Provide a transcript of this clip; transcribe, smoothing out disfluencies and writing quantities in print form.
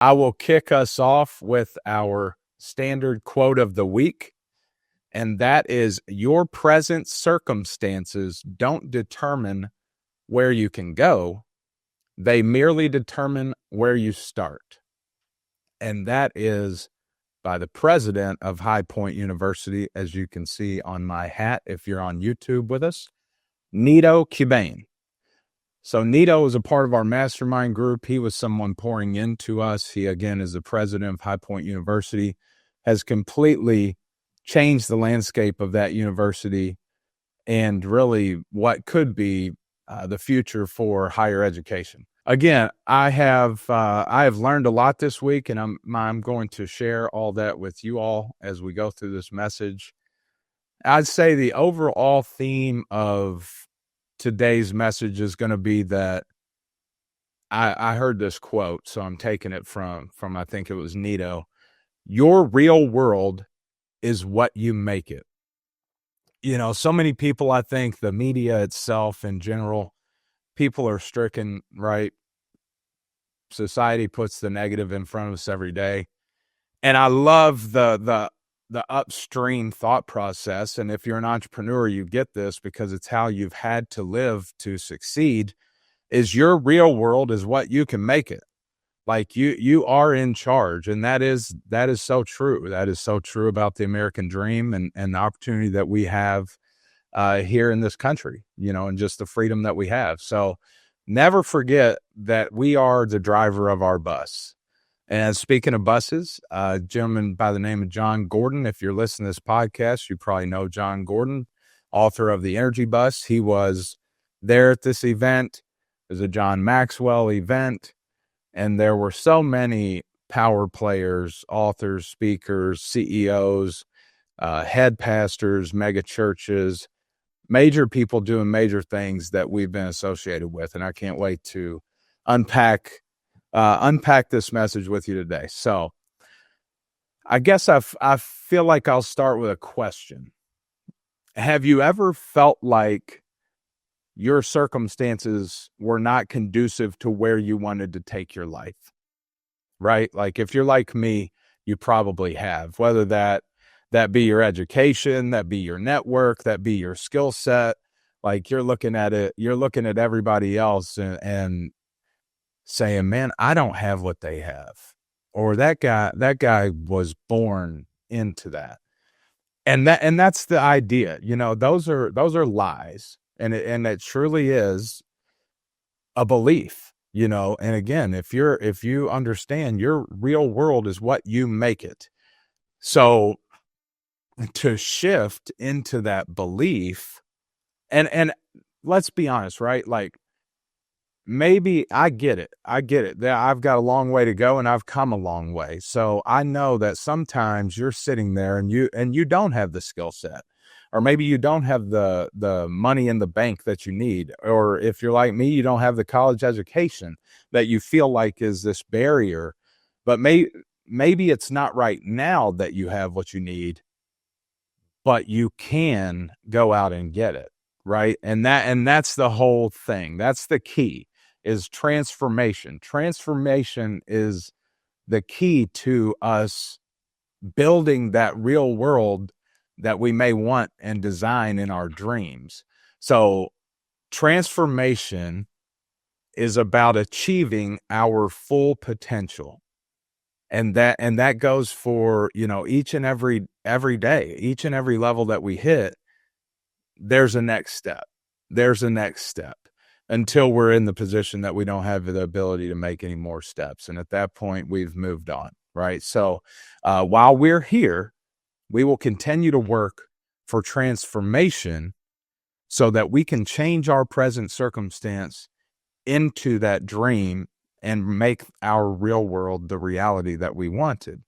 I will kick us off with our standard quote of the week, and that is, your present circumstances don't determine where you can go. They merely determine where you start. And that is by the president of High Point University, as you can see on my hat if you're on YouTube with us, Nito Cubane. So Nito is a part of our mastermind group. He was someone pouring into us. He, again, is the president of High Point University, has completely changed the landscape of that university and really what could be the future for higher education. Again, I have learned a lot this week, and I'm going to share all that with you all as we go through this message. I'd say the overall theme of today's message is going to be that I heard this quote, so I'm taking it from I think it was Nito. Your real world is what you make it. You know, so many people, I think the media itself in general, people are stricken, right? Society puts the negative in front of us every day. And I love the upstream thought process. And if you're an entrepreneur, you get this because it's how you've had to live to succeed, is your real world is what you can make it. Like you are in charge. And that is so true. That is so true about the American dream and the opportunity that we have here in this country, you know, and just the freedom that we have. So never forget that we are the driver of our bus. And speaking of buses, a gentleman by the name of John Gordon, if you're listening to this podcast, you probably know John Gordon, author of The Energy Bus. He was there at this event. It was a John Maxwell event. And there were so many power players, authors, speakers, CEOs, head pastors, mega churches, major people doing major things that we've been associated with. And I can't wait to unpack this message with you today. So I guess I feel like I'll start with a question. Have you ever felt like your circumstances were not conducive to where you wanted to take your life? Right? Like if you're like me, you probably have, whether that be your education, that be your network, that be your skill set. Like you're looking at everybody else and saying, man, I don't have what they have. Or that guy was born into that. And that's the idea. You know, those are lies. And it truly is a belief, you know. And again, if you understand your real world is what you make it. So to shift into that belief, and let's be honest, right? Like maybe I get it. That I've got a long way to go and I've come a long way. So I know that sometimes you're sitting there and you don't have the skill set. Or maybe you don't have the money in the bank that you need. Or if you're like me, you don't have the college education that you feel like is this barrier. But maybe it's not right now that you have what you need, but you can go out and get it, right? And that's the whole thing. That's the key, is transformation. Transformation is the key to us building that real world that we may want and design in our dreams. So transformation is about achieving our full potential. And that goes for, you know, each and every day, each and every level that we hit, there's a next step. There's a next step until we're in the position that we don't have the ability to make any more steps. And at that point, we've moved on, right? So while we're here, we will continue to work for transformation so that we can change our present circumstance into that dream and make our real world the reality that we wanted.